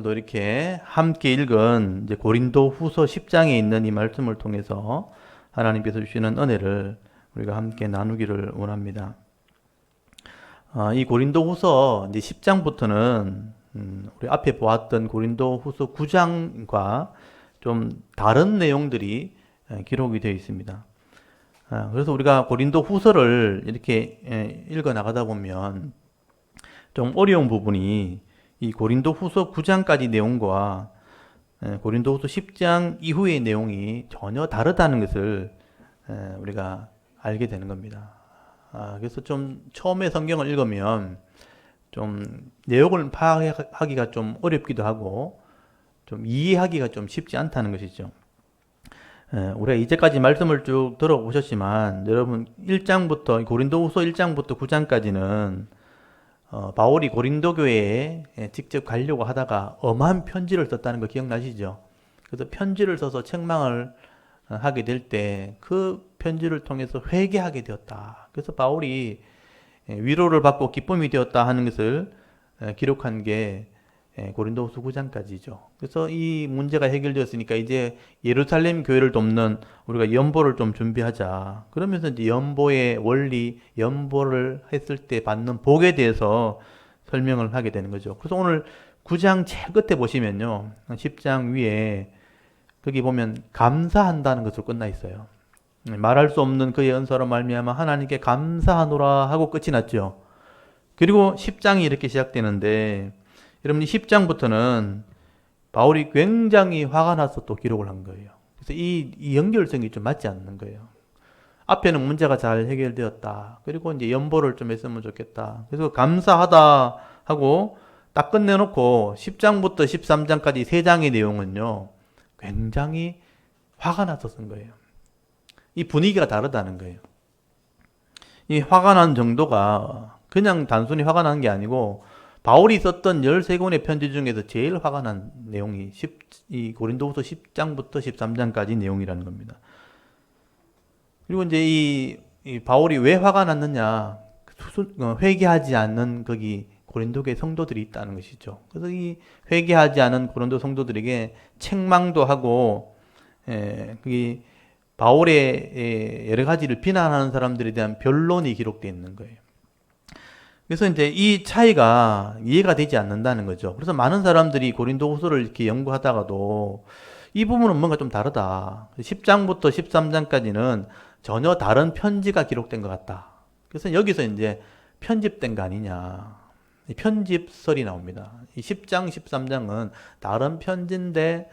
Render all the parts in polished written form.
오늘도 이렇게 함께 읽은 이제 고린도 후서 10장에 있는 이 말씀을 통해서 하나님께서 주시는 은혜를 우리가 함께 나누기를 원합니다. 이 고린도 후서 이제 10장부터는 우리 앞에 보았던 고린도 후서 9장과 좀 다른 내용들이 기록이 되어 있습니다. 그래서 우리가 고린도 후서를 이렇게 읽어 나가다 보면 좀 어려운 부분이 이 고린도 후서 9장까지 내용과 고린도 후서 10장 이후의 내용이 전혀 다르다는 것을 우리가 알게 되는 겁니다. 그래서 좀 처음에 성경을 읽으면 좀 내용을 파악하기가 좀 어렵기도 하고 좀 이해하기가 좀 쉽지 않다는 것이죠. 우리가 이제까지 말씀을 쭉 들어보셨지만 여러분 1장부터 고린도 후서 1장부터 9장까지는 바울이 고린도 교회에 직접 가려고 하다가 엄한 편지를 썼다는 거 기억나시죠? 그래서 편지를 써서 책망을 하게 될 때 그 편지를 통해서 회개하게 되었다. 그래서 바울이 위로를 받고 기쁨이 되었다 하는 것을 기록한 게 고린도후서 9장까지죠. 그래서 이 문제가 해결되었으니까 이제 예루살렘 교회를 돕는 우리가 연보를 좀 준비하자. 그러면서 이제 연보의 원리, 연보를 했을 때 받는 복에 대해서 설명을 하게 되는 거죠. 그래서 오늘 9장 제일 끝에 보시면요. 10장 위에 거기 보면 감사한다는 것으로 끝나 있어요. 말할 수 없는 그의 은사로 말미암아 하나님께 감사하노라 하고 끝이 났죠. 그리고 10장이 이렇게 시작되는데 여러분이 10장부터는 바울이 굉장히 화가 나서 또 기록을 한 거예요. 그래서 이 연결성이 좀 맞지 않는 거예요. 앞에는 문제가 잘 해결되었다. 그리고 이제 연보를 좀 했으면 좋겠다. 그래서 감사하다 하고 딱 끝내놓고 10장부터 13장까지 3장의 내용은요. 굉장히 화가 나서 쓴 거예요. 이 분위기가 다르다는 거예요. 이 화가 난 정도가 그냥 단순히 화가 난 게 아니고 바울이 썼던 13권의 편지 중에서 제일 화가 난 내용이 이 고린도후서 10장부터 13장까지 내용이라는 겁니다. 그리고 이제 이 바울이 왜 화가 났느냐? 회개하지 않는 거기 고린도교의 성도들이 있다는 것이죠. 그래서 이 회개하지 않은 고린도 성도들에게 책망도 하고 그게 바울의 여러 가지를 비난하는 사람들에 대한 변론이 기록되어 있는 거예요. 그래서 이제 이 차이가 이해가 되지 않는다는 거죠. 그래서 많은 사람들이 고린도후서를 이렇게 연구하다가도 이 부분은 뭔가 좀 다르다. 10장부터 13장까지는 전혀 다른 편지가 기록된 것 같다. 그래서 여기서 이제 편집된 거 아니냐. 편집설이 나옵니다. 이 10장, 13장은 다른 편지인데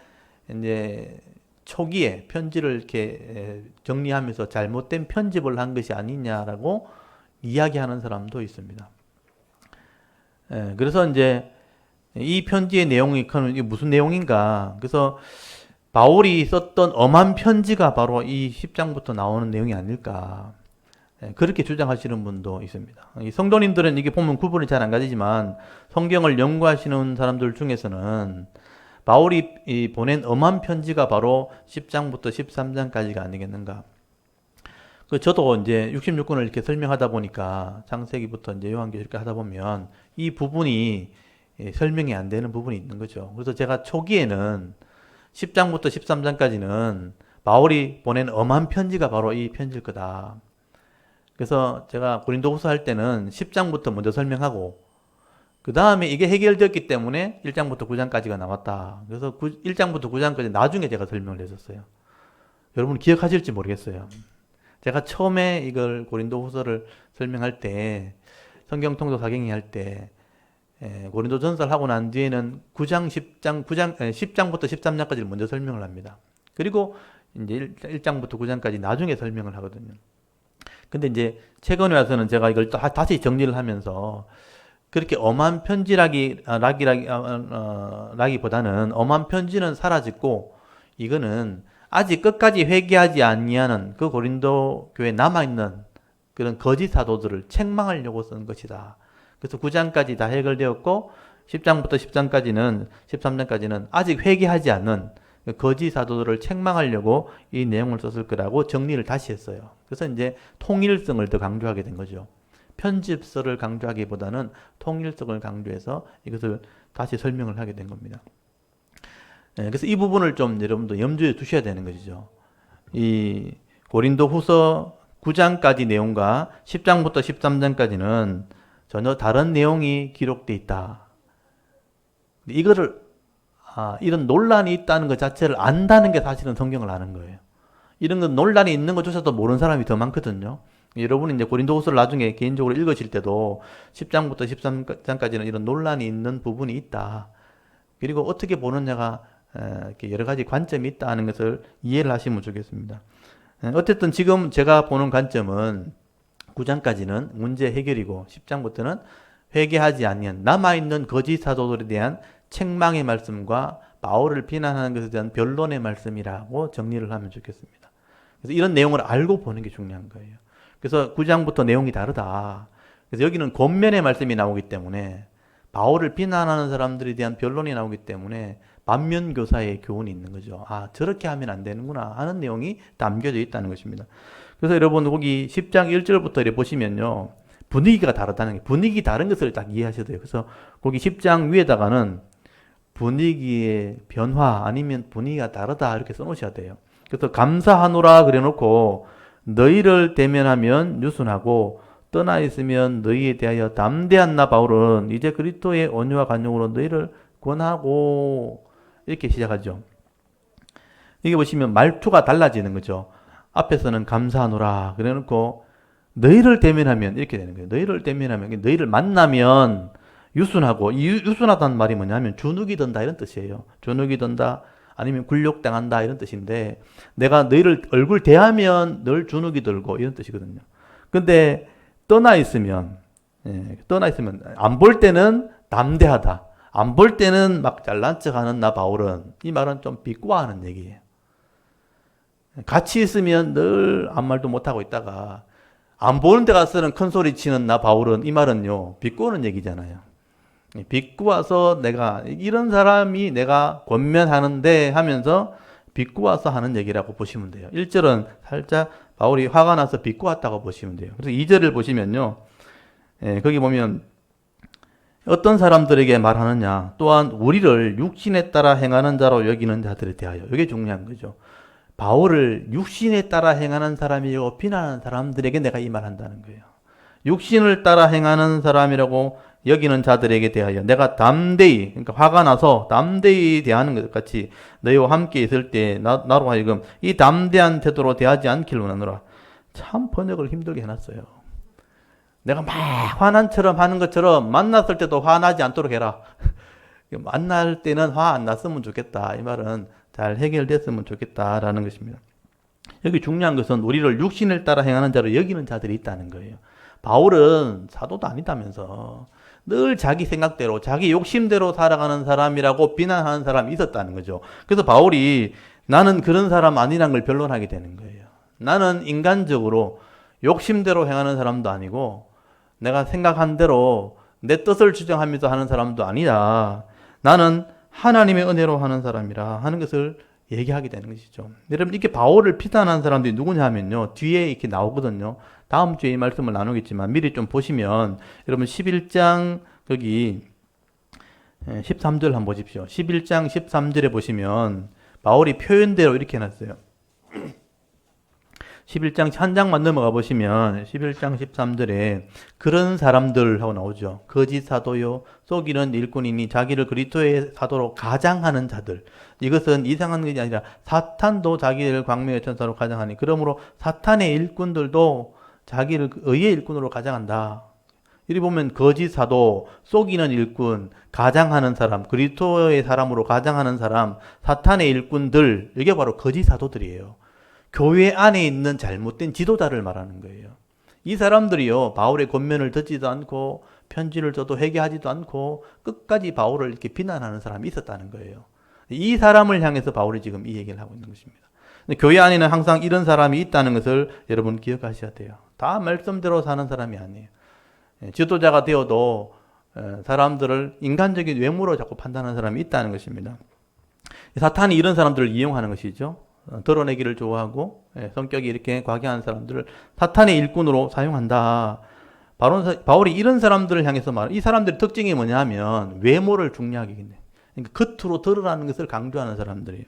이제 초기에 편지를 이렇게 정리하면서 잘못된 편집을 한 것이 아니냐라고 이야기하는 사람도 있습니다. 그래서 이제 이 편지의 내용이 무슨 내용인가? 그래서 바울이 썼던 엄한 편지가 바로 이 10장부터 나오는 내용이 아닐까? 그렇게 주장하시는 분도 있습니다. 이 성도님들은 이게 보면 구분이 잘 안 가지지만 성경을 연구하시는 사람들 중에서는 바울이 보낸 엄한 편지가 바로 10장부터 13장까지가 아니겠는가? 저도 이제 66권을 이렇게 설명하다 보니까 창세기부터 이제 요한계시록 이렇게 하다 보면 이 부분이 설명이 안 되는 부분이 있는 거죠. 그래서 제가 초기에는 10장부터 13장까지는 바울이 보낸 엄한 편지가 바로 이 편지일 거다. 그래서 제가 고린도후서 할 때는 10장부터 먼저 설명하고 그 다음에 이게 해결되었기 때문에 1장부터 9장까지가 나왔다. 그래서 1장부터 9장까지 나중에 제가 설명을 했었어요. 여러분 기억하실지 모르겠어요. 제가 처음에 이걸 고린도후서를 설명할 때 성경 통독 사경이 할 때 고린도 전서를 하고 난 뒤에는 10장부터 13장까지를 먼저 설명을 합니다. 그리고 이제 1장부터 9장까지 나중에 설명을 하거든요. 근데 이제 최근에 와서는 제가 이걸 또 다시 정리를 하면서 그렇게 엄한 편지라기보다는 엄한 편지는 사라졌고 이거는 아직 끝까지 회개하지 아니하는 그 고린도 교회에 남아있는 그런 거짓 사도들을 책망하려고 쓴 것이다. 그래서 9장까지 다 해결되었고 10장부터 13장까지는 아직 회개하지 않는 거짓 사도들을 책망하려고 이 내용을 썼을 거라고 정리를 다시 했어요. 그래서 이제 통일성을 더 강조하게 된 거죠. 편집서를 강조하기보다는 통일성을 강조해서 이것을 다시 설명을 하게 된 겁니다. 그래서 이 부분을 좀 여러분도 염두에 두셔야 되는 것이죠. 이 고린도 후서 9장까지 내용과 10장부터 13장까지는 전혀 다른 내용이 기록되어 있다. 이거를 이런 논란이 있다는 것 자체를 안다는 게 사실은 성경을 아는 거예요. 이런 건 논란이 있는 것조차도 모르는 사람이 더 많거든요. 여러분이 이제 고린도후서를 나중에 개인적으로 읽으실 때도 10장부터 13장까지는 이런 논란이 있는 부분이 있다. 그리고 어떻게 보느냐가 이렇게 여러 가지 관점이 있다는 것을 이해를 하시면 좋겠습니다. 어쨌든 지금 제가 보는 관점은 9장까지는 문제 해결이고 10장부터는 회개하지 아니한 남아있는 거짓 사도들에 대한 책망의 말씀과 바울을 비난하는 것에 대한 변론의 말씀이라고 정리를 하면 좋겠습니다. 그래서 이런 내용을 알고 보는 게 중요한 거예요. 그래서 9장부터 내용이 다르다. 그래서 여기는 권면의 말씀이 나오기 때문에 바울을 비난하는 사람들에 대한 변론이 나오기 때문에 반면교사의 교훈이 있는 거죠. 저렇게 하면 안 되는구나 하는 내용이 담겨져 있다는 것입니다. 그래서 여러분 거기 10장 1절부터 이렇게 보시면요. 분위기가 다르다는 게, 분위기 다른 것을 딱 이해하셔야 돼요. 그래서 거기 10장 위에다가는 분위기의 변화 아니면 분위기가 다르다 이렇게 써놓으셔야 돼요. 그래서 감사하노라 그래 놓고 너희를 대면하면 유순하고 떠나 있으면 너희에 대하여 담대한 나 바울은 이제 그리스도의 온유와 간용으로 너희를 권하고 이렇게 시작하죠. 이게 보시면 말투가 달라지는 거죠. 앞에서는 감사하노라 그래 놓고 너희를 대면하면 이렇게 되는 거예요. 너희를 대면하면, 너희를 만나면 유순하고, 이 유순하다는 말이 뭐냐면 주눅이 든다 이런 뜻이에요. 주눅이 든다 아니면 굴욕당한다 이런 뜻인데 내가 너희를 얼굴 대하면 늘 주눅이 들고 이런 뜻이거든요. 근데 떠나 있으면 안 볼 때는 담대하다. 안 볼 때는 막 잘난 척하는 나 바울은, 이 말은 좀 비꼬아하는 얘기예요. 같이 있으면 늘 아무 말도 못하고 있다가 안 보는 데 가서는 큰 소리 치는 나 바울은, 이 말은요 비꼬는 얘기잖아요. 비꼬아서 내가 이런 사람이 내가 권면하는데 하면서 비꼬아서 하는 얘기라고 보시면 돼요. 1절은 살짝 바울이 화가 나서 비꼬았다고 보시면 돼요. 그래서 2절을 보시면요, 거기 보면 어떤 사람들에게 말하느냐, 또한 우리를 육신에 따라 행하는 자로 여기는 자들에 대하여. 이게 중요한 거죠. 바울을 육신에 따라 행하는 사람이라고 비난하는 사람들에게 내가 이 말한다는 거예요. 육신을 따라 행하는 사람이라고 여기는 자들에게 대하여 내가 담대히, 그러니까 화가 나서 담대히 대하는 것 같이 너희와 함께 있을 때 나로 하여금 이 담대한 태도로 대하지 않기를 원하노라. 참 번역을 힘들게 해놨어요. 내가 막 화난처럼 하는 것처럼 만났을 때도 화나지 않도록 해라. 만날 때는 화 안 났으면 좋겠다. 이 말은 잘 해결됐으면 좋겠다라는 것입니다. 여기 중요한 것은 우리를 육신을 따라 행하는 자로 여기는 자들이 있다는 거예요. 바울은 사도도 아니다면서 늘 자기 생각대로 자기 욕심대로 살아가는 사람이라고 비난하는 사람이 있었다는 거죠. 그래서 바울이 나는 그런 사람 아니란 걸 변론하게 되는 거예요. 나는 인간적으로 욕심대로 행하는 사람도 아니고 내가 생각한 대로 내 뜻을 주장하면서 하는 사람도 아니다. 나는 하나님의 은혜로 하는 사람이라 하는 것을 얘기하게 되는 것이죠. 여러분, 이렇게 바울을 비난하는 사람들이 누구냐 하면요, 뒤에 이렇게 나오거든요. 다음 주에 이 말씀을 나누겠지만 미리 좀 보시면, 여러분 11장 거기 13절 한번 보십시오. 11장 13절에 보시면 바울이 표현대로 이렇게 해놨어요. 11장 한 장만 넘어가 보시면 11장 13절에 그런 사람들 하고 나오죠. 거짓 사도요, 속이는 일꾼이니 자기를 그리스도의 사도로 가장하는 자들. 이것은 이상한 것이 아니라 사탄도 자기를 광명의 천사로 가장하니, 그러므로 사탄의 일꾼들도 자기를 의의 일꾼으로 가장한다. 이리 보면 거짓 사도, 속이는 일꾼, 가장하는 사람, 그리스도의 사람으로 가장하는 사람, 사탄의 일꾼들, 이게 바로 거짓 사도들이에요. 교회 안에 있는 잘못된 지도자를 말하는 거예요. 이 사람들이요, 바울의 권면을 듣지도 않고 편지를 써도 회개하지도 않고 끝까지 바울을 이렇게 비난하는 사람이 있었다는 거예요. 이 사람을 향해서 바울이 지금 이 얘기를 하고 있는 것입니다. 교회 안에는 항상 이런 사람이 있다는 것을 여러분 기억하셔야 돼요. 다 말씀대로 사는 사람이 아니에요. 지도자가 되어도 사람들을 인간적인 외모로 자꾸 판단하는 사람이 있다는 것입니다. 사탄이 이런 사람들을 이용하는 것이죠. 드러내기를 좋아하고 성격이 이렇게 과격한 사람들을 사탄의 일꾼으로 사용한다. 바울이 이런 사람들을 향해서 이 사람들의 특징이 뭐냐 하면 외모를 중요하게 했네. 그러니까 겉으로 드러나는 것을 강조하는 사람들이에요.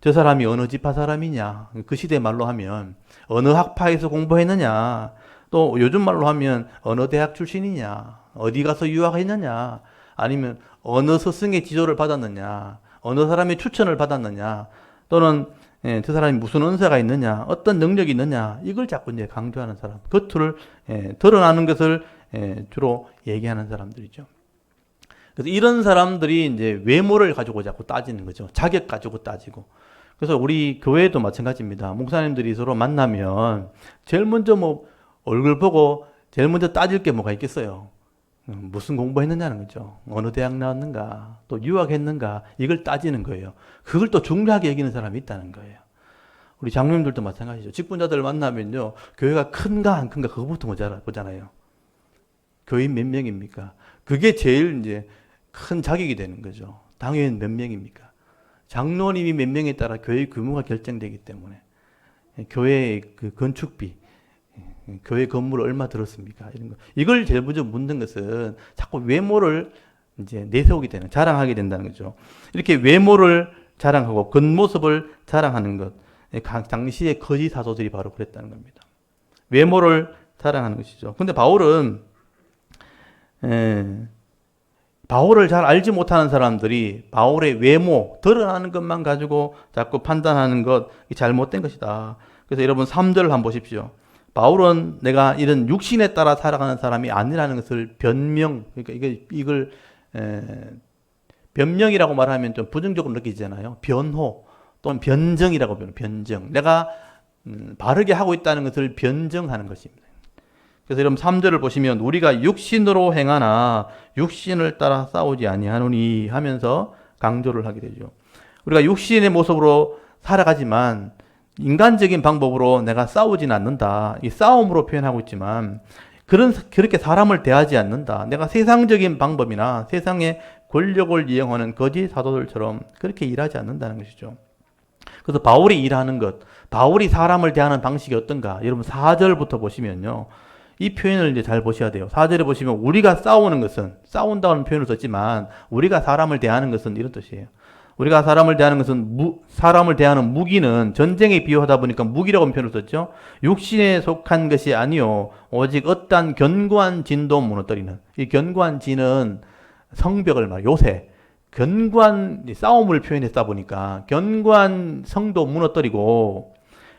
저 사람이 어느 지파 사람이냐, 그 시대 말로 하면 어느 학파에서 공부했느냐, 또 요즘 말로 하면 어느 대학 출신이냐, 어디 가서 유학했느냐, 아니면 어느 스승의 지도를 받았느냐, 어느 사람의 추천을 받았느냐, 또는 저 사람이 무슨 은사가 있느냐, 어떤 능력이 있느냐, 이걸 자꾸 이제 강조하는 사람, 겉을 드러나는 것을 주로 얘기하는 사람들이죠. 그래서 이런 사람들이 이제 외모를 가지고 자꾸 따지는 거죠. 자격 가지고 따지고. 그래서 우리 교회도 마찬가지입니다. 목사님들이 서로 만나면 제일 먼저 뭐 얼굴 보고 제일 먼저 따질 게 뭐가 있겠어요. 무슨 공부했느냐는 거죠. 어느 대학 나왔는가, 또 유학했는가, 이걸 따지는 거예요. 그걸 또 중요하게 여기는 사람이 있다는 거예요. 우리 장로님들도 마찬가지죠. 직분자들 만나면요, 교회가 큰가 안 큰가 그거부터 보잖아요. 교인 몇 명입니까? 그게 제일 이제 큰 자격이 되는 거죠. 당회원 몇 명입니까? 장로님이 몇 명에 따라 교회 규모가 결정되기 때문에 교회의 그 건축비, 교회 건물 얼마 들었습니까? 이런 거. 이걸 제일 먼저 묻는 것은 자꾸 외모를 이제 내세우게 되는, 자랑하게 된다는 거죠. 이렇게 외모를 자랑하고 겉모습을 자랑하는 것. 당시의 거짓 사도들이 바로 그랬다는 겁니다. 외모를 자랑하는 것이죠. 근데 바울을 잘 알지 못하는 사람들이 바울의 외모, 드러나는 것만 가지고 자꾸 판단하는 것, 잘못된 것이다. 그래서 여러분 3절을 한번 보십시오. 바울은 내가 이런 육신에 따라 살아가는 사람이 아니라는 것을 변명, 그러니까 이걸 변명이라고 말하면 좀 부정적으로 느끼잖아요. 변호 또는 변정이라고 표현해요. 변정. 내가 바르게 하고 있다는 것을 변정하는 것입니다. 그래서 여러분 3절을 보시면 우리가 육신으로 행하나 육신을 따라 싸우지 아니하노니 하면서 강조를 하게 되죠. 우리가 육신의 모습으로 살아가지만 인간적인 방법으로 내가 싸우진 않는다. 이 싸움으로 표현하고 있지만 그렇게 사람을 대하지 않는다. 내가 세상적인 방법이나 세상의 권력을 이용하는 거짓 사도들처럼 그렇게 일하지 않는다는 것이죠. 그래서 바울이 일하는 것, 바울이 사람을 대하는 방식이 어떤가? 여러분 4절부터 보시면요. 이 표현을 이제 잘 보셔야 돼요. 4절에 보시면 우리가 싸우는 것은, 싸운다는 표현을 썼지만 우리가 사람을 대하는 것은 이런 뜻이에요. 우리가 사람을 대하는 것은 사람을 대하는 무기는 전쟁에 비유하다 보니까 무기라고 표현을 썼죠. 육신에 속한 것이 아니요 오직 어떠한 견고한 진도 무너뜨리는, 이 견고한 진은 성벽을 말해요. 요새 견고한 싸움을 표현했다 보니까 견고한 성도 무너뜨리고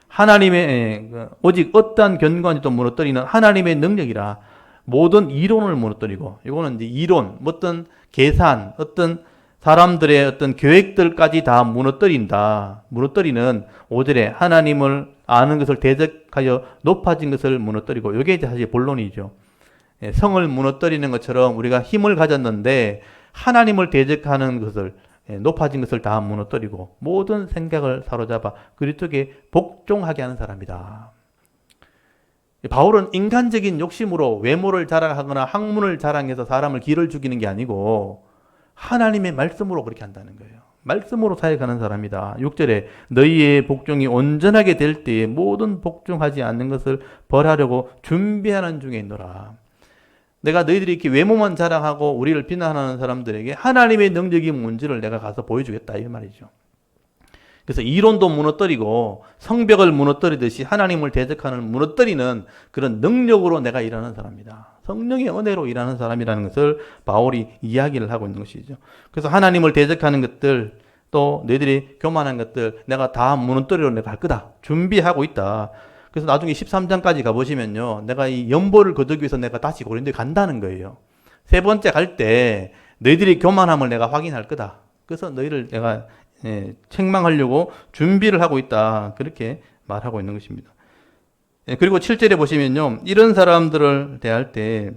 하나님의 오직 어떠한 견고한 진도 무너뜨리는 하나님의 능력이라 모든 이론을 무너뜨리고, 이거는 이제 이론, 어떤 계산, 어떤 사람들의 어떤 계획들까지 다 무너뜨린다. 무너뜨리는 5절에 하나님을 아는 것을 대적하여 높아진 것을 무너뜨리고, 이게 이제 사실 본론이죠. 성을 무너뜨리는 것처럼 우리가 힘을 가졌는데 하나님을 대적하는 것을, 높아진 것을 다 무너뜨리고 모든 생각을 사로잡아 그리스도께 복종하게 하는 사람이다. 바울은 인간적인 욕심으로 외모를 자랑하거나 학문을 자랑해서 사람을 기를 죽이는 게 아니고 하나님의 말씀으로 그렇게 한다는 거예요. 말씀으로 사역하는 사람이다. 6절에 너희의 복종이 온전하게 될 때에 모든 복종하지 않는 것을 벌하려고 준비하는 중에 있노라. 내가 너희들이 이렇게 외모만 자랑하고 우리를 비난하는 사람들에게 하나님의 능력이 뭔지를 내가 가서 보여주겠다, 이 말이죠. 그래서 이론도 무너뜨리고 성벽을 무너뜨리듯이 하나님을 대적하는, 무너뜨리는 그런 능력으로 내가 일하는 사람이다. 성령의 은혜로 일하는 사람이라는 것을 바울이 이야기를 하고 있는 것이죠. 그래서 하나님을 대적하는 것들, 또 너희들이 교만한 것들 내가 다 무너뜨리러 내가 갈 거다. 준비하고 있다. 그래서 나중에 13장까지 가보시면요. 내가 이 연보를 거두기 위해서 내가 다시 고린도에 간다는 거예요. 세 번째 갈 때 너희들이 교만함을 내가 확인할 거다. 그래서 너희를 내가 책망하려고 준비를 하고 있다. 그렇게 말하고 있는 것입니다. 그리고 7절에 보시면요. 이런 사람들을 대할 때,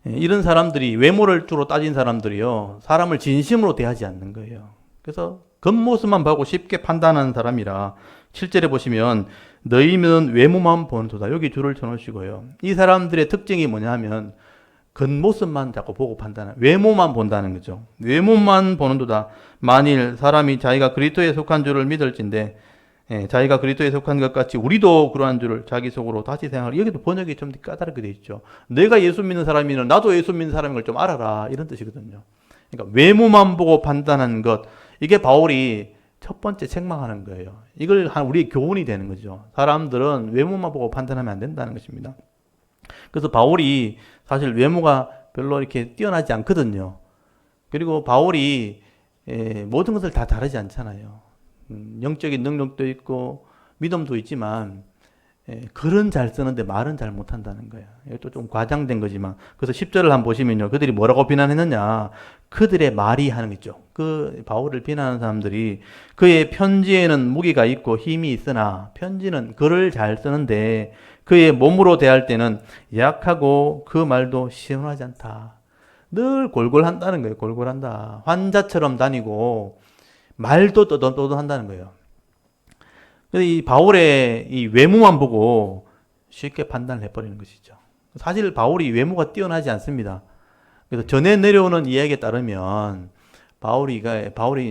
이런 사람들이 외모를 주로 따진 사람들이요. 사람을 진심으로 대하지 않는 거예요. 그래서 겉모습만 보고 쉽게 판단하는 사람이라 7절에 보시면 너희는 외모만 보는도다. 여기 줄을 쳐놓으시고요. 이 사람들의 특징이 뭐냐 하면 겉모습만 자꾸 보고 판단하는, 외모만 본다는 거죠. 외모만 보는도다. 만일 사람이 자기가 그리스도에 속한 줄을 믿을진데 자기가 그리스도에 속한 것 같이 우리도 그러한 줄을 자기 속으로 다시 생각을, 여기도 번역이 좀 까다롭게 돼 있죠. 내가 예수 믿는 사람이면 나도 예수 믿는 사람인 걸 좀 알아라, 이런 뜻이거든요. 그러니까 외모만 보고 판단하는 것, 이게 바울이 첫 번째 책망하는 거예요. 이걸 우리의 교훈이 되는 거죠. 사람들은 외모만 보고 판단하면 안 된다는 것입니다. 그래서 바울이 사실 외모가 별로 이렇게 뛰어나지 않거든요. 그리고 바울이 모든 것을 다 다르지 않잖아요. 영적인 능력도 있고 믿음도 있지만 글은 잘 쓰는데 말은 잘 못한다는 거예요. 이것도 좀 과장된 거지만, 그래서 10절을 한번 보시면요, 그들이 뭐라고 비난했느냐, 그들의 말이 하는 거죠. 그 바울을 비난하는 사람들이 그의 편지에는 무기가 있고 힘이 있으나 편지는 글을 잘 쓰는데 그의 몸으로 대할 때는 약하고 그 말도 시원하지 않다. 늘 골골한다는 거예요. 골골한다. 환자처럼 다니고 말도 떠들떠들한다는 거예요. 이 바울의 이 외모만 보고 쉽게 판단을 해버리는 것이죠. 사실 바울이 외모가 뛰어나지 않습니다. 그래서 전에 내려오는 이야기에 따르면 바울이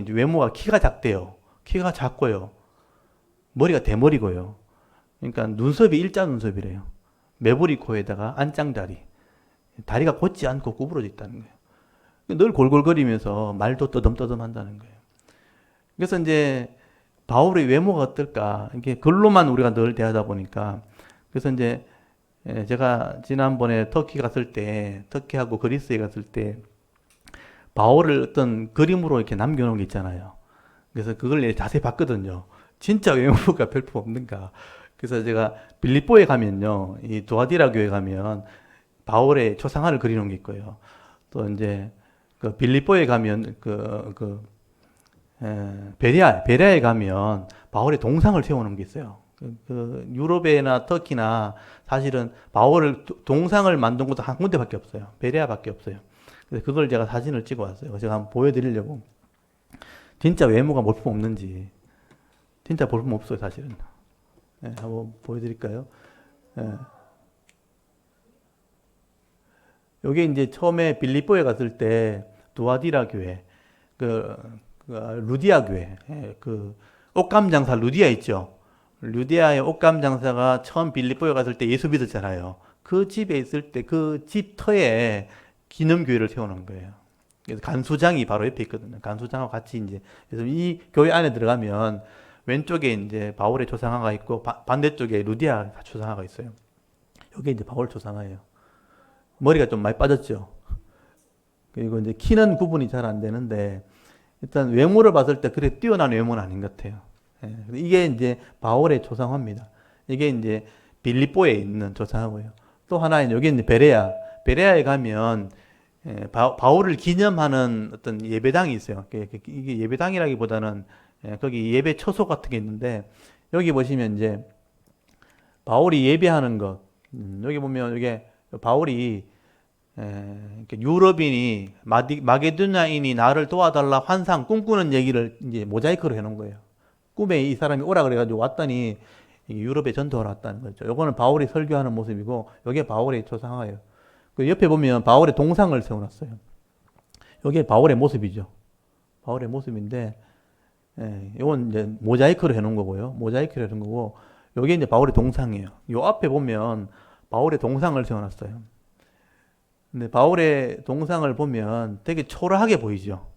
외모가 키가 작대요. 키가 작고요. 머리가 대머리고요. 그러니까 눈썹이 일자 눈썹이래요. 매부리 코에다가 안짱다리. 다리가 곧지 않고 구부러져 있다는 거예요. 늘 골골거리면서 말도 떠듬떠듬 한다는 거예요. 그래서 이제 바울의 외모가 어떨까? 이게 글로만 우리가 늘 대하다 보니까. 그래서 이제 제가 지난번에 터키하고 그리스에 갔을 때 바울을 어떤 그림으로 이렇게 남겨놓은 게 있잖아요. 그래서 그걸 자세히 봤거든요. 진짜 외모가 별로 없는가. 그래서 제가 빌립보에 가면요, 이 두아디라 교회 가면 바울의 초상화를 그려놓은 게 있고요. 또 이제 그 빌립보에 가면 베레아에 가면 바울의 동상을 세워놓은 게 있어요. 유럽이나 터키나 사실은 바울을 동상을 만든 곳도 한 군데밖에 없어요. 베레아밖에 없어요. 그래서 그걸 제가 사진을 찍어 왔어요. 제가 한번 보여드리려고. 진짜 외모가 볼품 없는지. 진짜 볼품 없어요, 사실은. 네, 한번 보여드릴까요? 네. 요게 이제 처음에 빌립보에 갔을 때 두아디라 교회, 루디아 교회, 그 옷감 장사 루디아 있죠. 루디아의 옷감 장사가 처음 빌립보에 갔을 때 예수 믿었잖아요. 그 집에 있을 때 그 집 터에 기념교회를 세워놓은 거예요. 그래서 간수장이 바로 옆에 있거든요. 간수장하고 같이 이제, 그래서 이 교회 안에 들어가면 왼쪽에 이제 바울의 초상화가 있고 반대쪽에 루디아 초상화가 있어요. 여기 이제 바울 초상화예요. 머리가 좀 많이 빠졌죠. 그리고 이제 키는 구분이 잘 안 되는데 일단 외모를 봤을 때 그렇게 뛰어난 외모는 아닌 것 같아요. 이게 이제 바울의 초상화입니다. 이게 이제 빌립보에 있는 초상화고요. 또 하나는 여기 이제 베레아에 가면 바울을 기념하는 어떤 예배당이 있어요. 이게 예배당이라기보다는 거기 예배 처소 같은 게 있는데 여기 보시면 이제 바울이 예배하는 것, 여기 보면 이게 바울이 유럽인이 마게도냐인이 나를 도와달라 환상 꿈꾸는 얘기를 이제 모자이크로 해놓은 거예요. 꿈에 이 사람이 오라 그래가지고 왔더니 유럽에 전도하러 왔다는 거죠. 요거는 바울이 설교하는 모습이고 여기에 바울의 초상화예요. 그 옆에 보면 바울의 동상을 세워놨어요. 여기에 바울의 모습이죠. 바울의 모습인데 이건 이제 모자이크로 해놓은 거고요. 모자이크로 해놓은 거고 여기 이제 바울의 동상이에요. 요 앞에 보면 바울의 동상을 세워놨어요. 근데 바울의 동상을 보면 되게 초라하게 보이죠.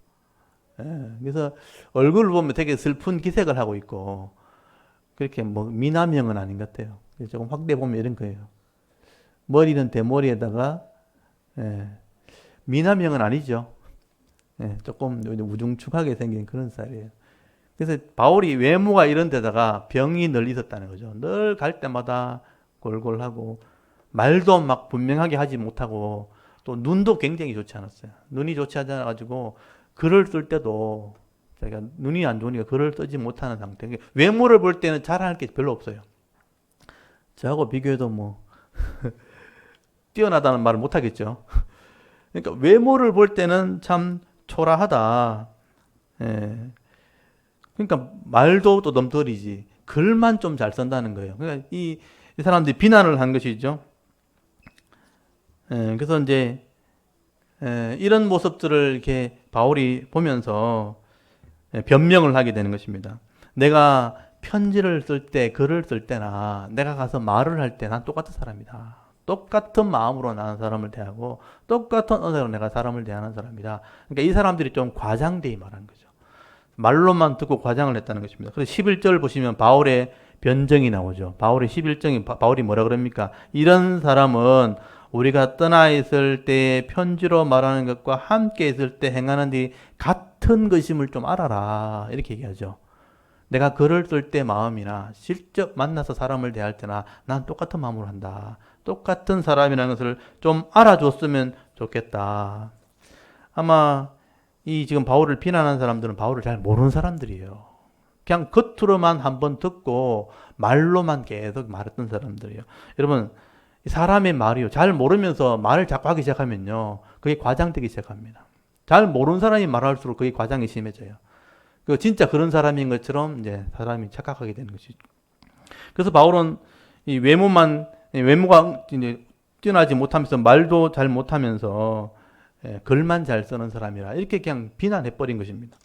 그래서 얼굴을 보면 되게 슬픈 기색을 하고 있고 그렇게 뭐 미남형은 아닌 것 같아요. 조금 확대 보면 이런 거예요. 머리는 대머리에다가 미남형은 아니죠. 조금 우중충하게 생긴 그런 스타일이에요. 그래서 바울이 외모가 이런 데다가 병이 늘 있었다는 거죠. 늘 갈 때마다 골골하고 말도 막 분명하게 하지 못하고 또 눈도 굉장히 좋지 않았어요. 눈이 좋지 않아가지고 글을 쓸 때도 자기가 눈이 안 좋으니까 글을 쓰지 못하는 상태. 외모를 볼 때는 잘할 게 별로 없어요. 저하고 비교해도 뭐 뛰어나다는 말을 못 하겠죠. 그러니까 외모를 볼 때는 참 초라하다. 그러니까 말도 또 넘터리지. 글만 좀 잘 쓴다는 거예요. 그러니까 이 사람들이 비난을 한 것이죠. 그래서 이제 이런 모습들을 이렇게 바울이 보면서 변명을 하게 되는 것입니다. 내가 편지를 쓸 때, 글을 쓸 때나 내가 가서 말을 할 때 난 똑같은 사람이다. 똑같은 마음으로 나는 사람을 대하고 똑같은 언어로 내가 사람을 대하는 사람이다. 그러니까 이 사람들이 좀 과장되이 말하는 거죠. 말로만 듣고 과장을 했다는 것입니다. 그래서 11절 보시면 바울의 변정이 나오죠. 바울의 11정이 바울이 뭐라 그럽니까? 이런 사람은 우리가 떠나 있을 때 편지로 말하는 것과 함께 있을 때 행하는 데 같은 것임을 좀 알아라. 이렇게 얘기하죠. 내가 글을 쓸 때 마음이나 직접 만나서 사람을 대할 때나 난 똑같은 마음으로 한다. 똑같은 사람이라는 것을 좀 알아줬으면 좋겠다. 아마 이 지금 바울을 비난하는 사람들은 바울을 잘 모르는 사람들이에요. 그냥 겉으로만 한번 듣고 말로만 계속 말했던 사람들이에요. 여러분, 사람의 말이요. 잘 모르면서 말을 자꾸 하기 시작하면요. 그게 과장되기 시작합니다. 잘 모르는 사람이 말할수록 그게 과장이 심해져요. 그 진짜 그런 사람인 것처럼 이제 사람이 착각하게 되는 것이죠. 그래서 바울은 이 외모가 이제 뛰어나지 못하면서 말도 잘 못하면서 글만 잘 쓰는 사람이라 이렇게 그냥 비난해버린 것입니다.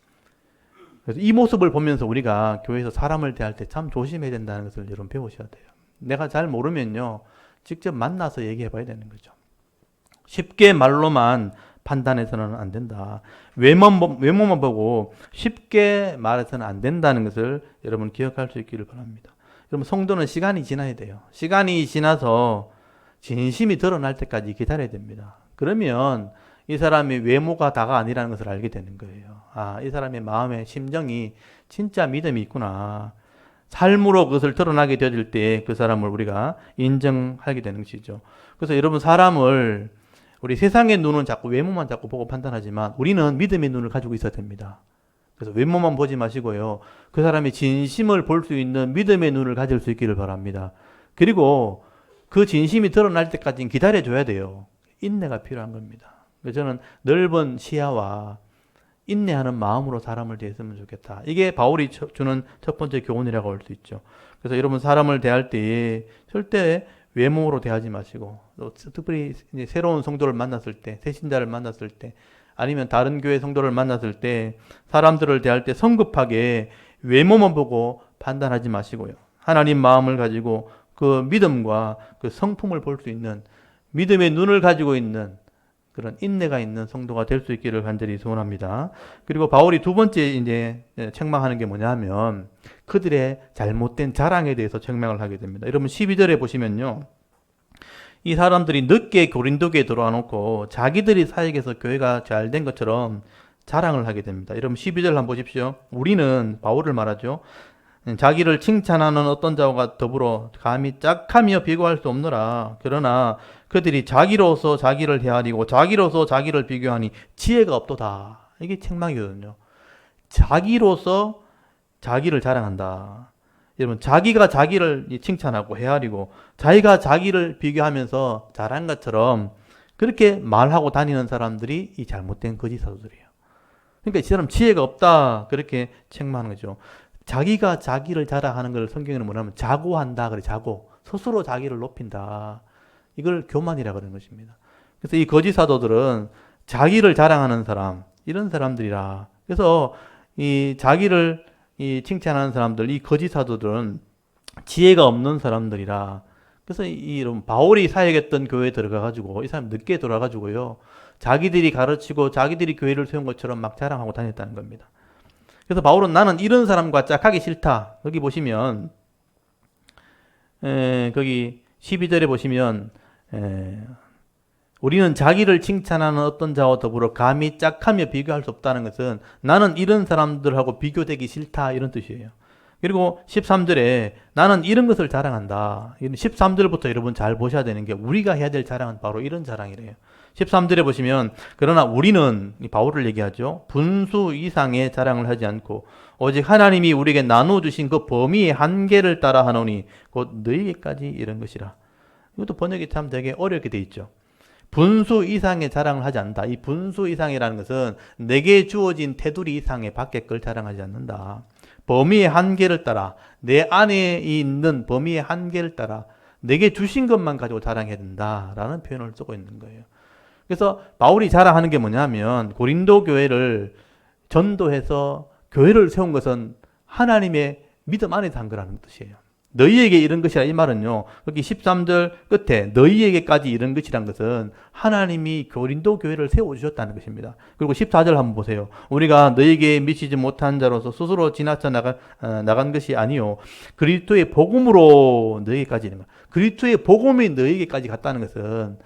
그래서 이 모습을 보면서 우리가 교회에서 사람을 대할 때 참 조심해야 된다는 것을 여러분 배우셔야 돼요. 내가 잘 모르면요. 직접 만나서 얘기해 봐야 되는 거죠. 쉽게 말로만 판단해서는 안 된다. 외모만 보고 쉽게 말해서는 안 된다는 것을 여러분 기억할 수 있기를 바랍니다. 여러분 성도는 시간이 지나야 돼요. 시간이 지나서 진심이 드러날 때까지 기다려야 됩니다. 그러면 이 사람의 외모가 다가 아니라는 것을 알게 되는 거예요. 아, 이 사람의 마음의 심정이 진짜 믿음이 있구나. 삶으로 그것을 드러나게 되어질 때 그 사람을 우리가 인정하게 되는 것이죠. 그래서 여러분 사람을 우리 세상의 눈은 자꾸 외모만 자꾸 보고 판단하지만 우리는 믿음의 눈을 가지고 있어야 됩니다. 그래서 외모만 보지 마시고요. 그 사람의 진심을 볼 수 있는 믿음의 눈을 가질 수 있기를 바랍니다. 그리고 그 진심이 드러날 때까지는 기다려줘야 돼요. 인내가 필요한 겁니다. 그래서 저는 넓은 시야와 인내하는 마음으로 사람을 대했으면 좋겠다. 이게 바울이 주는 첫 번째 교훈이라고 할 수 있죠. 그래서 여러분 사람을 대할 때 절대 외모로 대하지 마시고 특별히 이제 새로운 성도를 만났을 때, 새신자를 만났을 때 아니면 다른 교회 성도를 만났을 때 사람들을 대할 때 성급하게 외모만 보고 판단하지 마시고요. 하나님 마음을 가지고 그 믿음과 그 성품을 볼 수 있는 믿음의 눈을 가지고 있는 그런 인내가 있는 성도가 될 수 있기를 간절히 소원합니다. 그리고 바울이 두 번째 이제 책망하는 게 뭐냐면 그들의 잘못된 자랑에 대해서 책망을 하게 됩니다. 여러분 12절에 보시면요. 이 사람들이 늦게 고린도교에 들어와 놓고 자기들이 사역에서 교회가 잘 된 것처럼 자랑을 하게 됩니다. 여러분 12절 한번 보십시오. 우리는 바울을 말하죠. 자기를 칭찬하는 어떤 자와 더불어 감히 짝하며 비교할 수 없노라. 그러나 그들이 자기로서 자기를 헤아리고 자기로서 자기를 비교하니 지혜가 없도다. 이게 책망이거든요. 자기로서 자기를 자랑한다. 여러분 자기가 자기를 칭찬하고 헤아리고 자기가 자기를 비교하면서 잘한 것처럼 그렇게 말하고 다니는 사람들이 이 잘못된 거짓 사도들이에요. 그러니까 이 사람 지혜가 없다. 그렇게 책망하는 거죠. 자기가 자기를 자랑하는 걸 성경에는 뭐냐면 자고한다. 그래 자고. 스스로 자기를 높인다. 이걸 교만이라 그러는 것입니다. 그래서 이 거짓 사도들은 자기를 자랑하는 사람, 이런 사람들이라. 그래서 이 자기를 칭찬하는 사람들, 이 거짓 사도들은 지혜가 없는 사람들이라. 그래서 이런 바울이 사역했던 교회에 들어가가지고 이 사람 늦게 들어가가지고요. 자기들이 가르치고 자기들이 교회를 세운 것처럼 막 자랑하고 다녔다는 겁니다. 그래서 바울은 나는 이런 사람과 짝하기 싫다. 여기 보시면 거기 12절에 보시면 우리는 자기를 칭찬하는 어떤 자와 더불어 감히 짝하며 비교할 수 없다는 것은 나는 이런 사람들하고 비교되기 싫다 이런 뜻이에요. 그리고 13절에 나는 이런 것을 자랑한다. 13절부터 여러분 잘 보셔야 되는 게 우리가 해야 될 자랑은 바로 이런 자랑이래요. 13절에 보시면 그러나 우리는 바울을 얘기하죠. 분수 이상의 자랑을 하지 않고 오직 하나님이 우리에게 나눠주신 그 범위의 한계를 따라 하노니 곧 너희에게까지 이런 것이라. 이것도 번역이 참 되게 어렵게 돼 있죠. 분수 이상의 자랑을 하지 않는다. 이 분수 이상이라는 것은 내게 주어진 테두리 이상의 밖의 걸 자랑하지 않는다. 범위의 한계를 따라 내 안에 있는 범위의 한계를 따라 내게 주신 것만 가지고 자랑해야 된다라는 표현을 쓰고 있는 거예요. 그래서 바울이 자랑하는 게 뭐냐면 고린도 교회를 전도해서 교회를 세운 것은 하나님의 믿음 안에서 한 거라는 뜻이에요. 너희에게 이런 것이라 이 말은요. 여기 13절 끝에 너희에게까지 이런 것이란 것은 하나님이 고린도 교회를 세워주셨다는 것입니다. 그리고 14절 한번 보세요. 우리가 너희에게 미치지 못한 자로서 스스로 지나쳐 나간 것이 아니요. 그리스도의 복음으로 너희에게까지 있는 것. 그리스도의 복음이 너희에게까지 갔다는 것은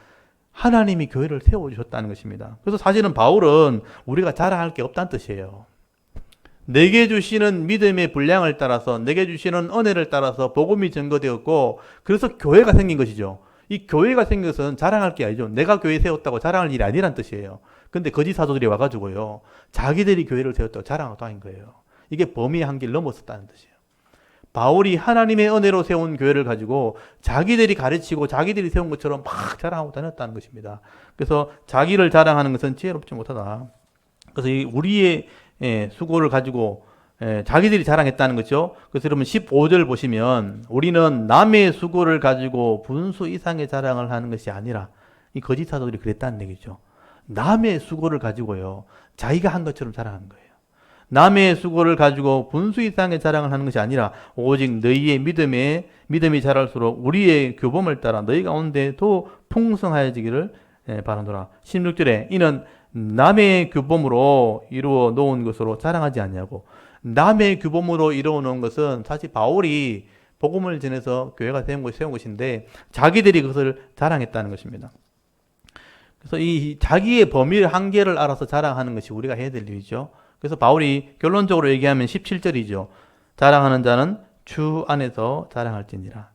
하나님이 교회를 세워주셨다는 것입니다. 그래서 사실은 바울은 우리가 자랑할 게 없다는 뜻이에요. 내게 주시는 믿음의 분량을 따라서 내게 주시는 은혜를 따라서 복음이 증거되었고 그래서 교회가 생긴 것이죠. 이 교회가 생긴 것은 자랑할 게 아니죠. 내가 교회 세웠다고 자랑할 일이 아니란 뜻이에요. 근데 거짓 사도들이 와가지고요. 자기들이 교회를 세웠다고 자랑하고 다닌 거예요. 이게 범위의 한계를 넘었었다는 뜻이에요. 바울이 하나님의 은혜로 세운 교회를 가지고 자기들이 가르치고 자기들이 세운 것처럼 막 자랑하고 다녔다는 것입니다. 그래서 자기를 자랑하는 것은 지혜롭지 못하다. 그래서 우리의 수고를 가지고 자기들이 자랑했다는 거죠. 그래서 여러분 15절 보시면 우리는 남의 수고를 가지고 분수 이상의 자랑을 하는 것이 아니라 이 거짓 사도들이 그랬다는 얘기죠. 남의 수고를 가지고요. 자기가 한 것처럼 자랑하는 거예요. 남의 수고를 가지고 분수 이상의 자랑을 하는 것이 아니라 오직 너희의 믿음이 자랄수록 우리의 교범을 따라 너희 가운데 더 풍성하여지기를 바라노라. 16절에 이는 남의 규범으로 이루어 놓은 것으로 자랑하지 않냐고. 남의 규범으로 이루어 놓은 것은 사실 바울이 복음을 전해서 교회가 세운 것인데 자기들이 그것을 자랑했다는 것입니다. 그래서 이 자기의 범위의 한계를 알아서 자랑하는 것이 우리가 해야 될 일이죠. 그래서 바울이 결론적으로 얘기하면 17절이죠. 자랑하는 자는 주 안에서 자랑할지니라.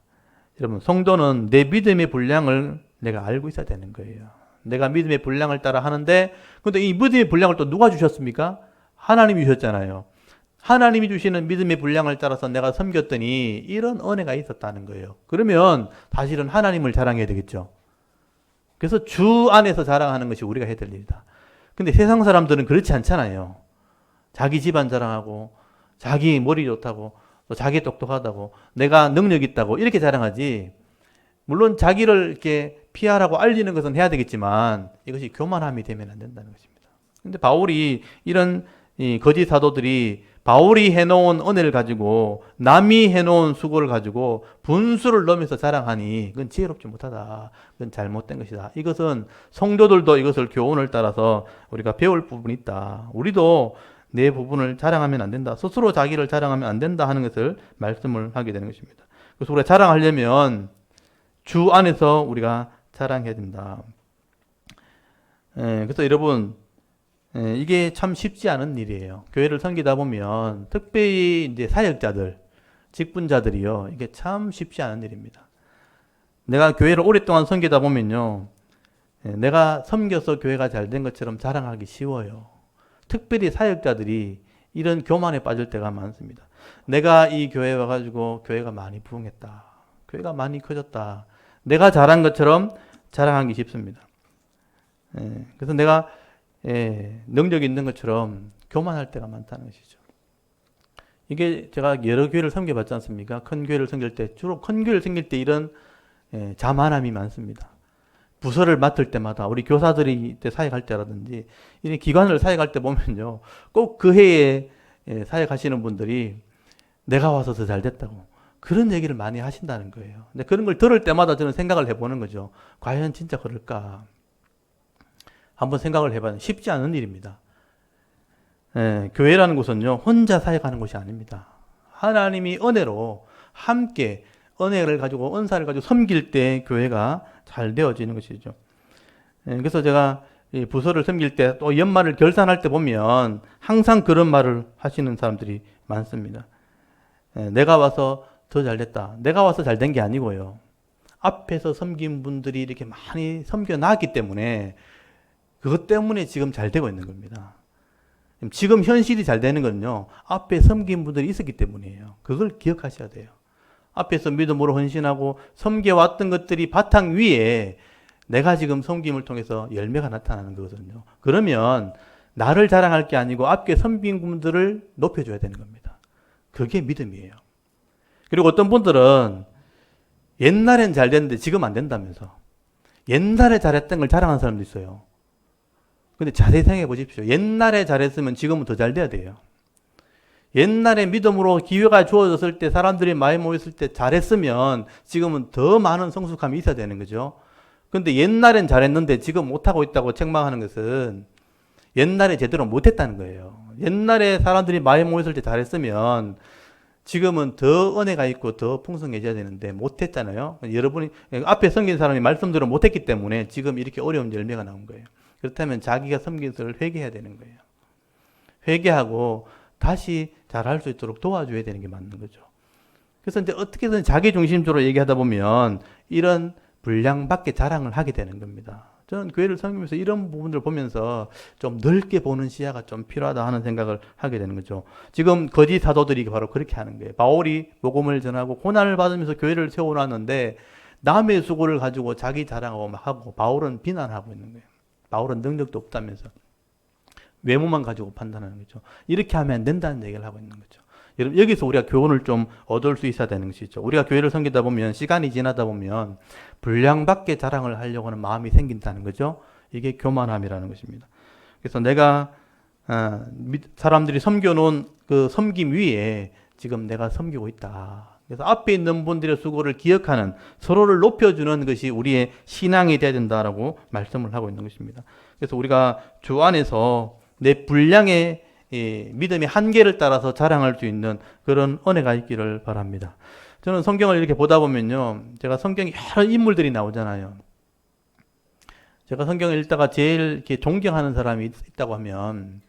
여러분, 성도는 내 믿음의 분량을 내가 알고 있어야 되는 거예요. 내가 믿음의 분량을 따라 하는데, 근데 이 믿음의 분량을 또 누가 주셨습니까? 하나님이 주셨잖아요. 하나님이 주시는 믿음의 분량을 따라서 내가 섬겼더니 이런 은혜가 있었다는 거예요. 그러면 사실은 하나님을 자랑해야 되겠죠. 그래서 주 안에서 자랑하는 것이 우리가 해야 될 일이다. 근데 세상 사람들은 그렇지 않잖아요. 자기 집안 자랑하고, 자기 머리 좋다고, 또 자기 똑똑하다고, 내가 능력 있다고 이렇게 자랑하지. 물론 자기를 이렇게 피하라고 알리는 것은 해야 되겠지만 이것이 교만함이 되면 안 된다는 것입니다. 근데 바울이 이런 이 거짓 사도들이 바울이 해놓은 은혜를 가지고 남이 해놓은 수고를 가지고 분수를 넘어서 자랑하니 그건 지혜롭지 못하다. 그건 잘못된 것이다. 이것은 성도들도 이것을 교훈을 따라서 우리가 배울 부분이 있다. 우리도 내 부분을 자랑하면 안 된다. 스스로 자기를 자랑하면 안 된다 하는 것을 말씀을 하게 되는 것입니다. 그래서 우리가 자랑하려면 주 안에서 우리가 자랑해야 된다. 그래서 여러분, 이게 참 쉽지 않은 일이에요. 교회를 섬기다 보면 특별히 이제 사역자들, 직분자들이요, 이게 참 쉽지 않은 일입니다. 내가 교회를 오랫동안 섬기다 보면요, 내가 섬겨서 교회가 잘 된 것처럼 자랑하기 쉬워요. 특별히 사역자들이 이런 교만에 빠질 때가 많습니다. 내가 이 교회에 와가지고 교회가 많이 부흥했다. 교회가 많이 커졌다. 내가 잘한 것처럼 자랑하기 쉽습니다. 그래서 내가 능력이 있는 것처럼 교만할 때가 많다는 것이죠. 이게 제가 여러 교회를 섬겨봤지 않습니까? 큰 교회를 섬길 때, 주로 큰 교회를 섬길 때 이런 자만함이 많습니다. 부서를 맡을 때마다 우리 교사들이 때 사역할 때라든지 이런 기관을 사역할 때 보면요, 꼭 그 해에 사역하시는 분들이 내가 와서 더 잘 됐다고 그런 얘기를 많이 하신다는 거예요. 근데 그런 걸 들을 때마다 저는 생각을 해보는 거죠. 과연 진짜 그럴까? 한번 생각을 해봐요. 쉽지 않은 일입니다. 교회라는 곳은요, 혼자 사역하는 곳이 아닙니다. 하나님이 은혜로 함께 은혜를 가지고 은사를 가지고 섬길 때 교회가 잘 되어지는 것이죠. 그래서 제가 이 부서를 섬길 때 또 연말을 결산할 때 보면 항상 그런 말을 하시는 사람들이 많습니다. 내가 와서 더 잘됐다. 내가 와서 잘된 게 아니고요. 앞에서 섬긴 분들이 이렇게 많이 섬겨놨기 때문에 그것 때문에 지금 잘 되고 있는 겁니다. 지금 현실이 잘 되는 건요, 앞에 섬긴 분들이 있었기 때문이에요. 그걸 기억하셔야 돼요. 앞에서 믿음으로 헌신하고 섬겨왔던 것들이 바탕 위에 내가 지금 섬김을 통해서 열매가 나타나는 거거든요. 그러면 나를 자랑할 게 아니고 앞에 섬긴 분들을 높여줘야 되는 겁니다. 그게 믿음이에요. 그리고 어떤 분들은 옛날엔 잘 됐는데 지금 안 된다면서 옛날에 잘했던 걸 자랑하는 사람도 있어요. 근데 자세히 생각해 보십시오. 옛날에 잘했으면 지금은 더 잘 돼야 돼요. 옛날에 믿음으로 기회가 주어졌을 때 사람들이 많이 모였을 때 잘했으면 지금은 더 많은 성숙함이 있어야 되는 거죠. 근데 옛날엔 잘했는데 지금 못하고 있다고 책망하는 것은 옛날에 제대로 못했다는 거예요. 옛날에 사람들이 많이 모였을 때 잘했으면 지금은 더 은혜가 있고 더 풍성해져야 되는데 못했잖아요. 여러분이 앞에 섬긴 사람이 말씀대로 못했기 때문에 지금 이렇게 어려운 열매가 나온 거예요. 그렇다면 자기가 섬긴 것을 회개해야 되는 거예요. 회개하고 다시 잘할 수 있도록 도와줘야 되는 게 맞는 거죠. 그래서 이제 어떻게든 자기 중심적으로 얘기하다 보면 이런 분량 밖에 자랑을 하게 되는 겁니다. 저는 교회를 섬기면서 이런 부분들을 보면서 좀 넓게 보는 시야가 좀 필요하다 하는 생각을 하게 되는 거죠. 지금 거짓 사도들이 바로 그렇게 하는 거예요. 바울이 복음을 전하고 고난을 받으면서 교회를 세워놨는데 남의 수고를 가지고 자기 자랑하고 막 하고 바울은 비난하고 있는 거예요. 바울은 능력도 없다면서 외모만 가지고 판단하는 거죠. 이렇게 하면 안 된다는 얘기를 하고 있는 거죠. 여러분, 여기서 우리가 교훈을 좀 얻을 수 있어야 되는 것이죠. 우리가 교회를 섬기다 보면, 시간이 지나다 보면, 분량 밖에 자랑을 하려고 하는 마음이 생긴다는 거죠. 이게 교만함이라는 것입니다. 그래서 내가, 사람들이 섬겨놓은 그 섬김 위에 지금 내가 섬기고 있다. 그래서 앞에 있는 분들의 수고를 기억하는, 서로를 높여주는 것이 우리의 신앙이 되어야 된다라고 말씀을 하고 있는 것입니다. 그래서 우리가 주 안에서 내 분량의 믿음의 한계를 따라서 자랑할 수 있는 그런 은혜가 있기를 바랍니다. 저는 성경을 이렇게 보다 보면요, 제가 성경에 여러 인물들이 나오잖아요. 제가 성경을 읽다가 제일 이렇게 존경하는 사람이 있다고 하면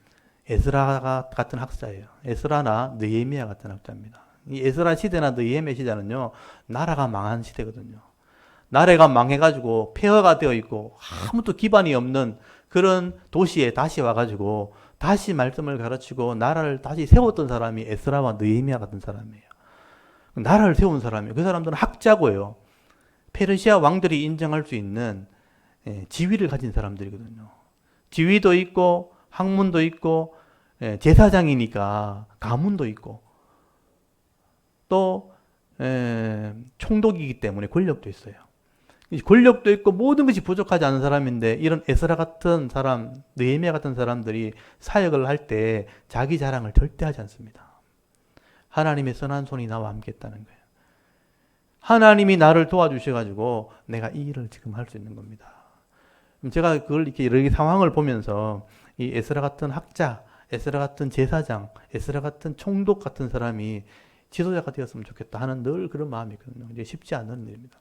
에스라 같은 학자예요. 에스라나 느헤미야 같은 학자입니다. 이 에스라 시대나 느헤미야 시대는요, 나라가 망한 시대거든요. 나라가 망해가지고 폐허가 되어 있고 아무도 기반이 없는 그런 도시에 다시 와가지고 다시 말씀을 가르치고 나라를 다시 세웠던 사람이 에스라와 느헤미야 같은 사람이에요. 나라를 세운 사람이에요. 그 사람들은 학자고요. 페르시아 왕들이 인정할 수 있는 지위를 가진 사람들이거든요. 지위도 있고 학문도 있고 제사장이니까 가문도 있고 또 총독이기 때문에 권력도 있어요. 권력도 있고 모든 것이 부족하지 않은 사람인데 이런 에스라 같은 사람, 느헤미야 같은 사람들이 사역을 할 때 자기 자랑을 절대 하지 않습니다. 하나님의 선한 손이 나와 함께 했다는 거예요. 하나님이 나를 도와주셔가지고 내가 이 일을 지금 할 수 있는 겁니다. 제가 그걸 이렇게 여러 상황을 보면서 이 에스라 같은 학자, 에스라 같은 제사장, 에스라 같은 총독 같은 사람이 지도자가 되었으면 좋겠다 하는 늘 그런 마음이 있거든요. 이제 쉽지 않은 일입니다.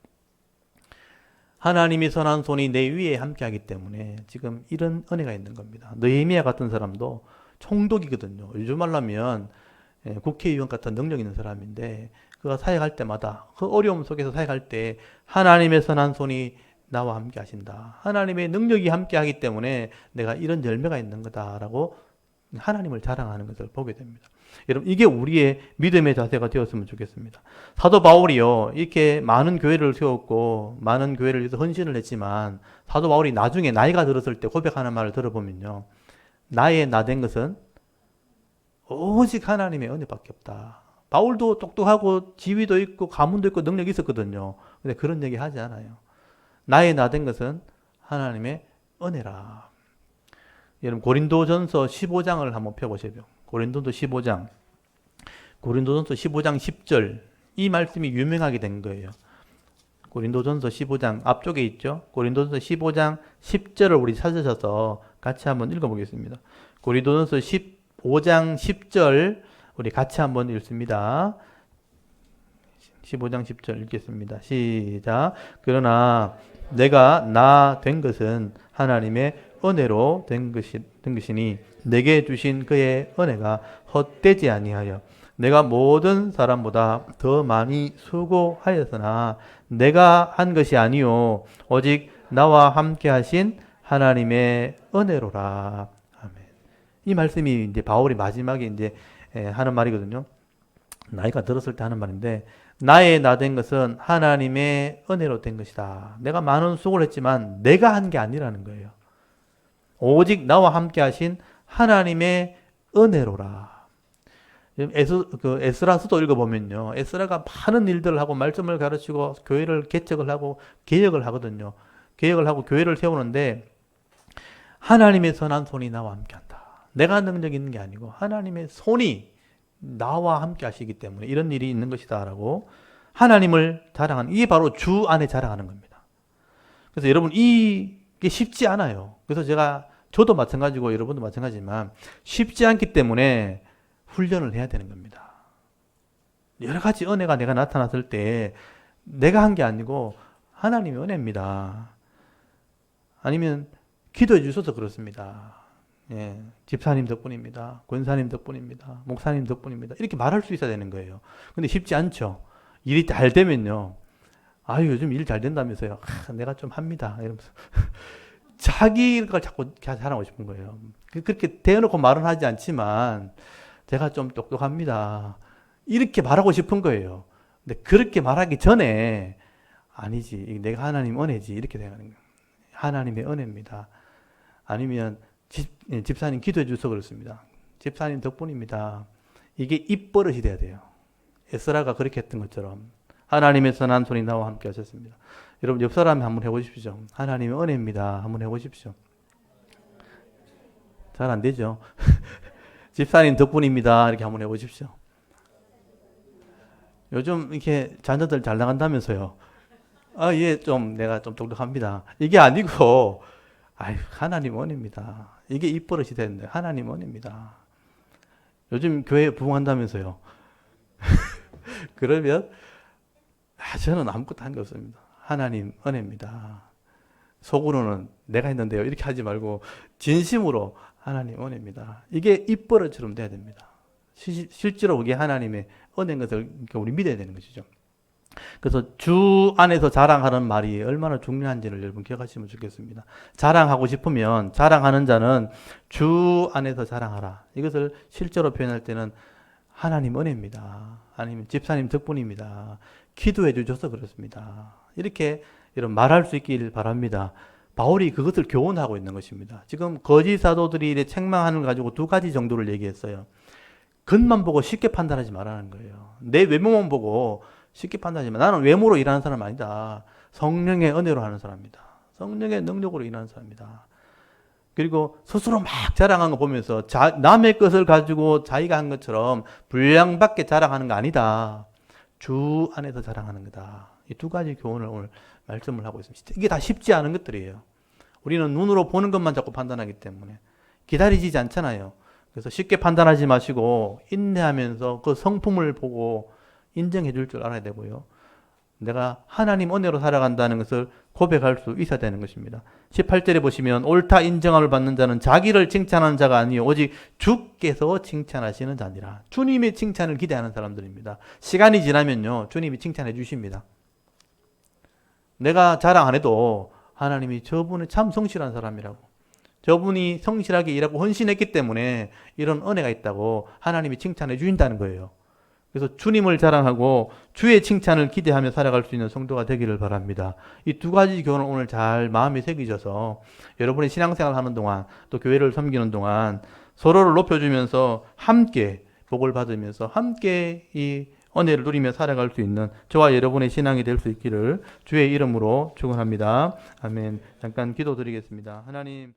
하나님이 선한 손이 내 위에 함께하기 때문에 지금 이런 은혜가 있는 겁니다. 느헤미야 같은 사람도 총독이거든요. 요즘 말하면 국회의원 같은 능력 있는 사람인데 그가 사역할 때마다 그 어려움 속에서 사역할 때 하나님의 선한 손이 나와 함께 하신다. 하나님의 능력이 함께 하기 때문에 내가 이런 열매가 있는 거다라고 하나님을 자랑하는 것을 보게 됩니다. 여러분, 이게 우리의 믿음의 자세가 되었으면 좋겠습니다. 사도 바울이요, 이렇게 많은 교회를 세웠고 많은 교회를 위해서 헌신을 했지만 사도 바울이 나중에 나이가 들었을 때 고백하는 말을 들어보면요, 나의 나 된 것은 오직 하나님의 은혜밖에 없다. 바울도 똑똑하고 지위도 있고 가문도 있고 능력이 있었거든요. 근데 그런 얘기 하지 않아요. 나의 나 된 것은 하나님의 은혜라. 여러분, 고린도전서 15장을 한번 펴보세요. 고린도전서 15장 10절, 이 말씀이 유명하게 된 거예요. 고린도전서 15장 앞쪽에 있죠. 고린도전서 15장 10절을 우리 찾으셔서 같이 한번 읽어보겠습니다. 고린도전서 15장 10절 우리 같이 한번 읽습니다. 15장 10절 읽겠습니다. 시작. 그러나 내가 나 된 것은 하나님의 은혜로 된 것이니 내게 주신 그의 은혜가 헛되지 아니하여 내가 모든 사람보다 더 많이 수고하였으나 내가 한 것이 아니요 오직 나와 함께 하신 하나님의 은혜로라. 아멘. 이 말씀이 이제 바울이 마지막에 이제 하는 말이거든요. 나이가 들었을 때 하는 말인데, 나의 나 된 것은 하나님의 은혜로 된 것이다. 내가 많은 수고를 했지만 내가 한 게 아니라는 거예요. 오직 나와 함께 하신 하나님의 은혜로라. 에스라서도 읽어보면요, 에스라가 많은 일들을 하고 말씀을 가르치고 교회를 개척을 하고 개혁을 하거든요. 개혁을 하고 교회를 세우는데 하나님의 선한 손이 나와 함께한다. 내가 능력 있는 게 아니고 하나님의 손이 나와 함께 하시기 때문에 이런 일이 있는 것이다라고 하나님을 자랑하는, 이게 바로 주 안에 자랑하는 겁니다. 그래서 여러분 이게 쉽지 않아요. 그래서 저도 마찬가지고 여러분도 마찬가지지만 쉽지 않기 때문에 훈련을 해야 되는 겁니다. 여러 가지 은혜가 내가 나타났을 때 내가 한 게 아니고 하나님의 은혜입니다. 아니면 기도해 주셔서 그렇습니다. 예, 집사님 덕분입니다. 권사님 덕분입니다. 목사님 덕분입니다. 이렇게 말할 수 있어야 되는 거예요. 근데 쉽지 않죠. 일이 잘 되면요. 아유, 요즘 일 잘 된다면서요. 내가 좀 합니다. 이러면서. 자기가 자꾸 자랑하고 싶은 거예요. 그렇게 대놓고 말은 하지 않지만, 제가 좀 똑똑합니다. 이렇게 말하고 싶은 거예요. 근데 그렇게 말하기 전에, 아니지. 내가 하나님 은혜지. 이렇게 되는 거예요. 하나님의 은혜입니다. 아니면, 집사님 기도해 주셔서 그렇습니다. 집사님 덕분입니다. 이게 입버릇이 돼야 돼요. 에스라가 그렇게 했던 것처럼 하나님의 선한 손이 나와 함께 하셨습니다. 여러분 옆 사람이 한번 해보십시오. 하나님의 은혜입니다. 한번 해보십시오. 잘 안 되죠. 집사님 덕분입니다. 이렇게 한번 해보십시오. 요즘 이렇게 자녀들 잘 나간다면서요. 예, 내가 좀 똑똑합니다. 이게 아니고, 하나님 은혜입니다. 이게 입버릇이 되는데, 하나님 은혜입니다. 요즘 교회 부흥한다면서요. 그러면 저는 아무것도 한 게 없습니다. 하나님 은혜입니다. 속으로는 내가 했는데요. 이렇게 하지 말고 진심으로 하나님 은혜입니다. 이게 입버릇처럼 돼야 됩니다. 실제로 그게 하나님의 은혜인 것을 우리 믿어야 되는 것이죠. 그래서 주 안에서 자랑하는 말이 얼마나 중요한지를 여러분 기억하시면 좋겠습니다. 자랑하고 싶으면 자랑하는 자는 주 안에서 자랑하라. 이것을 실제로 표현할 때는 하나님 은혜입니다. 아니면 집사님 덕분입니다. 기도해 주셔서 그렇습니다. 이렇게 이런 말할 수 있길 바랍니다. 바울이 그것을 교훈하고 있는 것입니다. 지금 거짓 사도들이 책망하는 걸 가지고 두 가지 정도를 얘기했어요. 겉만 보고 쉽게 판단하지 말라는 거예요. 내 외모만 보고 쉽게 판단하지 마. 나는 외모로 일하는 사람 아니다. 성령의 은혜로 하는 사람이다. 성령의 능력으로 일하는 사람이다. 그리고 스스로 막 자랑하는 거 보면서 남의 것을 가지고 자기가 한 것처럼 분량밖에 자랑하는 거 아니다. 주 안에서 자랑하는 거다. 이 두 가지 교훈을 오늘 말씀을 하고 있습니다. 이게 다 쉽지 않은 것들이에요. 우리는 눈으로 보는 것만 자꾸 판단하기 때문에 기다리지 않잖아요. 그래서 쉽게 판단하지 마시고 인내하면서 그 성품을 보고 인정해 줄 줄 알아야 되고요. 내가 하나님 은혜로 살아간다는 것을 고백할 수 있어야 되는 것입니다. 18절에 보시면 옳다 인정함을 받는 자는 자기를 칭찬하는 자가 아니요 오직 주께서 칭찬하시는 자니라. 주님의 칭찬을 기대하는 사람들입니다. 시간이 지나면요 주님이 칭찬해 주십니다. 내가 자랑 안 해도 하나님이 저분은 참 성실한 사람이라고, 저분이 성실하게 일하고 헌신했기 때문에 이런 은혜가 있다고 하나님이 칭찬해 주신다는 거예요. 그래서 주님을 자랑하고 주의 칭찬을 기대하며 살아갈 수 있는 성도가 되기를 바랍니다. 이 두 가지 교훈을 오늘 잘 마음에 새기셔서 여러분의 신앙생활 하는 동안 또 교회를 섬기는 동안 서로를 높여주면서 함께 복을 받으면서 함께 이 은혜를 누리며 살아갈 수 있는 저와 여러분의 신앙이 될 수 있기를 주의 이름으로 축원합니다. 아멘. 잠깐 기도드리겠습니다. 하나님.